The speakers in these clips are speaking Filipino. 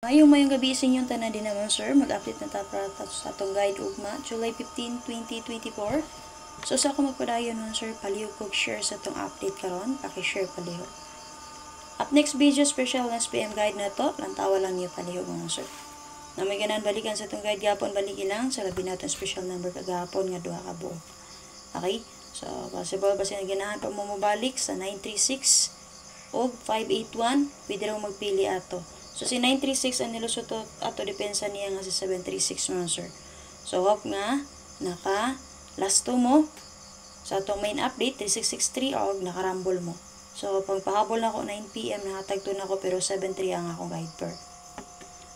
Mayong gabi sa inyong tanan din naman sir, mag-update na ta para sa atong guide ugma, July 15, 2024. So sa ako magpadayon nun sir, palihog kog share sa atong update karon, paki-share palihog. Up next video, special na SPM guide na to, lantawa lang niyo palihog mga sir. Na may ganan balikan sa atong guide gapon, balik ilang, sa labi natin special number kagapon nga duha ka buo. Okay? So, possible ba siya ganahan pa mo mabalik sa 936 o 581, pwede raw magpili ato. So, si 936 ang nilusot ato, depensa niya nga si 736 mga sir. So, hope nga, naka last 2 mo sa atong main update, 3663 o nakarambol mo. So, pag pahabol na ako 9 PM, nakatagto na ako, pero 73 ang akong guide per.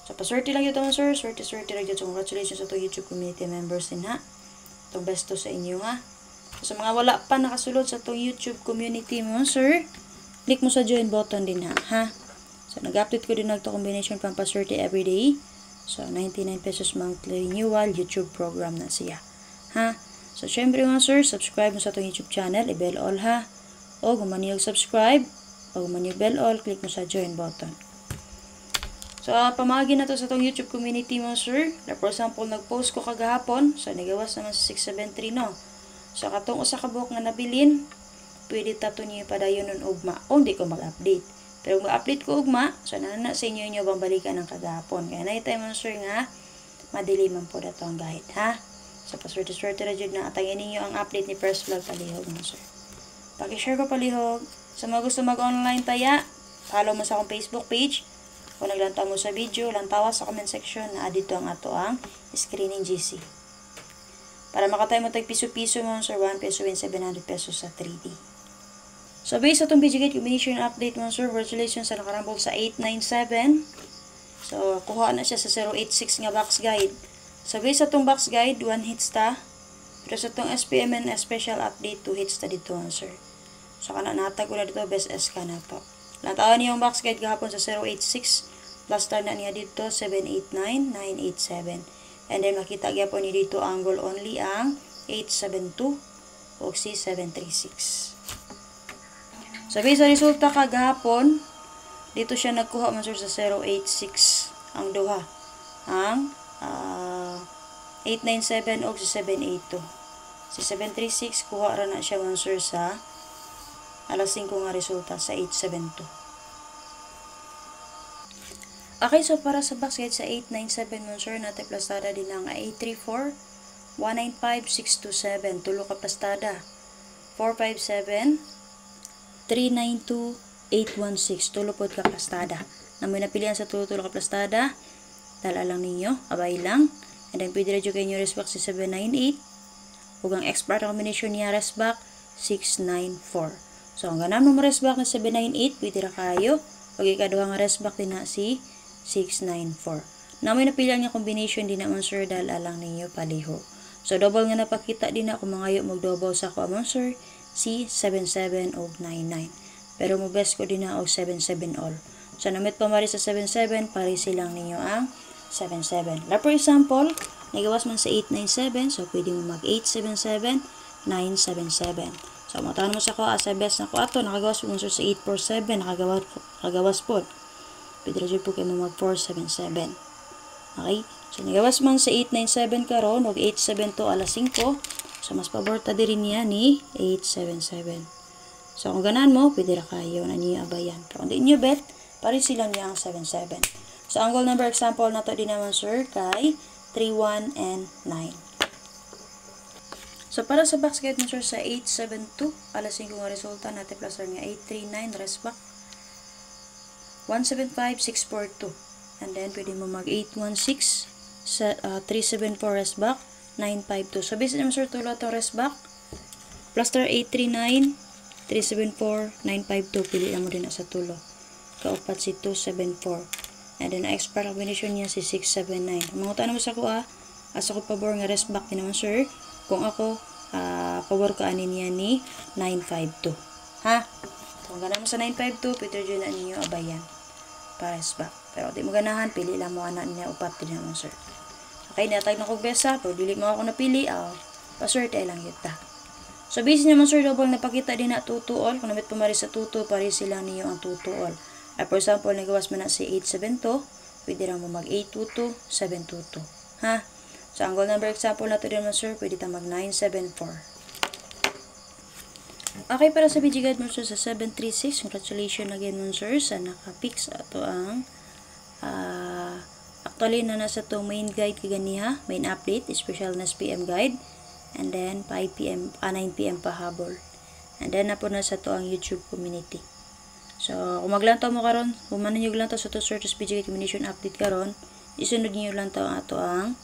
So, paswerte lang yun mga sir, swerte lang yun. So, congratulations sa itong YouTube community members din ha. Itong besto sa inyo ha. So, sa mga wala pa nakasulod sa itong YouTube community mo sir, click mo sa join button din ha. So, nag-update ko din nagto combination pampaswerte everyday. So, 99 pesos monthly renewal YouTube program na siya. Ha? So, syempre mga sir, subscribe mo sa itong YouTube channel, i-bell all ha. O, kung maniyog subscribe, o kung maniyog bell all, click mo sa join button. So, pamagi na to sa itong YouTube community mga sir. For example, nag-post ko kagahapon. So, nagawas naman sa 673 no. So, katong usa ka buhok nga nabilin, pwede tato niyo padayon nun ugma. O, hindi ko mag-update. Pero kung ma-update ko ugma, so na sa inyo bang balikan ng kagahapon. Kaya na-time mo sir nga, madiliman po na ito ang guide, ha? So, paswerte-swerte na dyan na atangin ninyo ang update ni First Vlog palihog mo sir. Paki-share ko palihog. Sa mga gusto mag-online taya, follow mo sa akong Facebook page. Kung naglantaw mo sa video, lantawa sa comment section na dito ang ato ang screening GC. Para makatay mo tag piso-piso mo sir, 1 peso and 700 pesos sa 3D. So, based sa itong video guide combination update mo sir, congratulations sa nakarambol sa 897. So, kuha na siya sa 086 nga box guide. So, based sa itong box guide, 1 hits ta. Pero sa itong SPMN special update, 2 hits ta dito sir. So, natag ko na dito, best S ka na to. Lantawan niya yung box guide kahapon sa 086. Plus star na niya dito, 789, 987. And then, makita po niya dito, angle only ang 872 o si 736. So, based sa resulta kagahapon, dito siya nagkuha man sir sa 086 ang duha. Ang 897 o si 782. Si 736 kuha ra na siya man sir sa alas 5 nga resulta sa 872. Okay, so para sa box guide sa 897 man sir, natin plastada din ang 834, 195, 627. Tulo ka plastada. 457, 392, 816. Tulo po ka plastada. Na may napilihan sa tulo ka plastada, dala lang ninyo, abay lang. And then pwede rin kayo nyo resback si 798. Huwag ang expert combination niya resback 694. So, ang ganam mo resback na 798, pwede rin kayo. Huwag ikaduha nga resback din na si 694. Na may napilihan niya combination din naman sir, dala lang ninyo paliho. So, double nga napakita din na kung mga mag-double sa ako amon sir, si 77 o 99. Pero mo best ko din na og 77 all. So, namit pa mari sa 77, pari silang ninyo ang 77. For example, nagawas man sa 897, so pwede mo mag 877, 977. So, matahan mo sa ko, sa best na ko ato, nakagawas mo sa 847, nakagawas po. Pwede rin po kayo mo mag 477. Okay? So, nagawas man sa 897 karon, og 872 alas 5. So, mas paborta din niya ni 877. So, kung ganan mo, pwede ra kayo na niyo abayan. Pero kung di niyo bet, pari silang niya ang 77. So, angle number example na to din naman sir, kay 31 and 9. So, para sa box guide mo sir, sa 872, alas 5 nga resulta, natin plus nga 839, resback. 175, 642. And then, pwede mo mag 816, 374 resback. 952. So, based naman sir, tulo itong resback. Plus star 839, 374, 952. Pili mo din na sa tulo. Kaupat si 274. And then, expert combination niya si 679. Mga tanong mo sa ko asa ko pabor nga resback din naman sir. Kung ako, pabor ka anin niya ni 952. Ha? Kung ganahan mo sa 952, pwede dyan na ninyo abayan. Para resback. Pero di mo ganahan, pili lang mo anak niya upat din naman sir. Okay, natag na kong besa, pero dili mo ako napili, paswerte lang yun ta. So, based naman sir, double napakita din na 2 all. Kung namit pumari sa 2, pari silang niyo ang 2 all. For example, nagawas mo na si 872, pwede rin mo mag 822, 722. Ha? So, ang goal number example na to din mo, sir, pwede ta mag 974. Okay, para sa video guide mo, sir, sa 736, congratulations again mo, sir, sa nakapix ato ang actually na nasa to main guide kaganiha, main update, special na PM guide, and then 5 PM, 9 PM pa habol. And then na po na sa to ang YouTube community. So, kung maglantaw mo karon, kung man niyo lang to sa to sir, to video guide combination update karon, isunod niyo lang to ato ang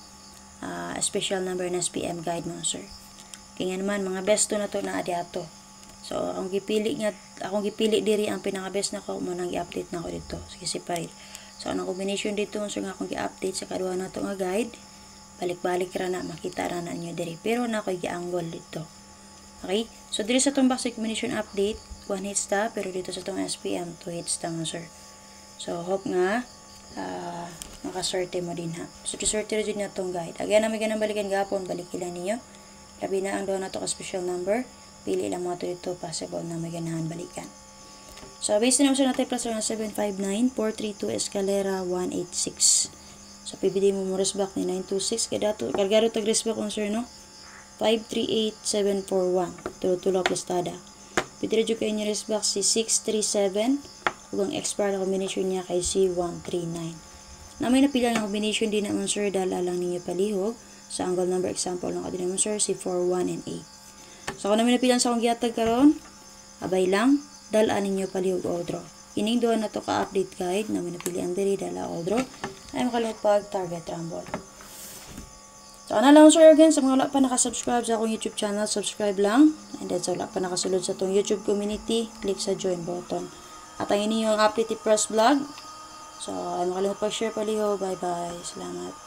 special number na PM guide mo, sir. Kaya naman mga best to na to na adi ato. So, akong gipili diri ang pinaka-best na ko mo nang i-update na ko dito. Sige, separate. So, anong combination dito so nga akong i-update sa kaduha na to nga guide, balik-balik ra na makita ra na niyo diri. Pero na ko gi-angle dito. Okay? So, diri sa tong basic combination update, 1 hits ta, pero dito sa tong SPM 2 hits ta mo, sir. So, hope nga makaswerte mo din ha. So, swerte rin na tong guide. Again, na may ganang balikan gapon, balik ilan ninyo. Labi na ang doon na to ka special number. Pili lang mga to dito possible na may ganahan balikan. So, base na naman sa natin plus ng 759, 432 Escalera 186. So, PBD mo mo resback ni 926. Kaya dato, kargaro tag resback kung sir, no? 538741. Tulo-tulo plastada. Pwede rin kayo niya resback si 637. Kung ang expire na combination niya kay C139. Na may napila ng combination din naman sir, dala lang ninyo palihog. Sa angle number example ng din naman sir, si 4, 1, and 8. So, kung namin napilan sa akong gihatag karon, abay lang, dalaan ninyo palihog o draw. Ining doon na to ka-update guide, namin napilian diri, dala o draw, ay makalupag target rumble. So, ano lang sir again, sa mga wala pa nakasubscribe sa akong YouTube channel, subscribe lang. And then, sa wala pa nakasulod sa itong YouTube community, click sa join button. At ang inyong update i-press vlog. So, ay makalupag share palihog. Bye-bye. Salamat.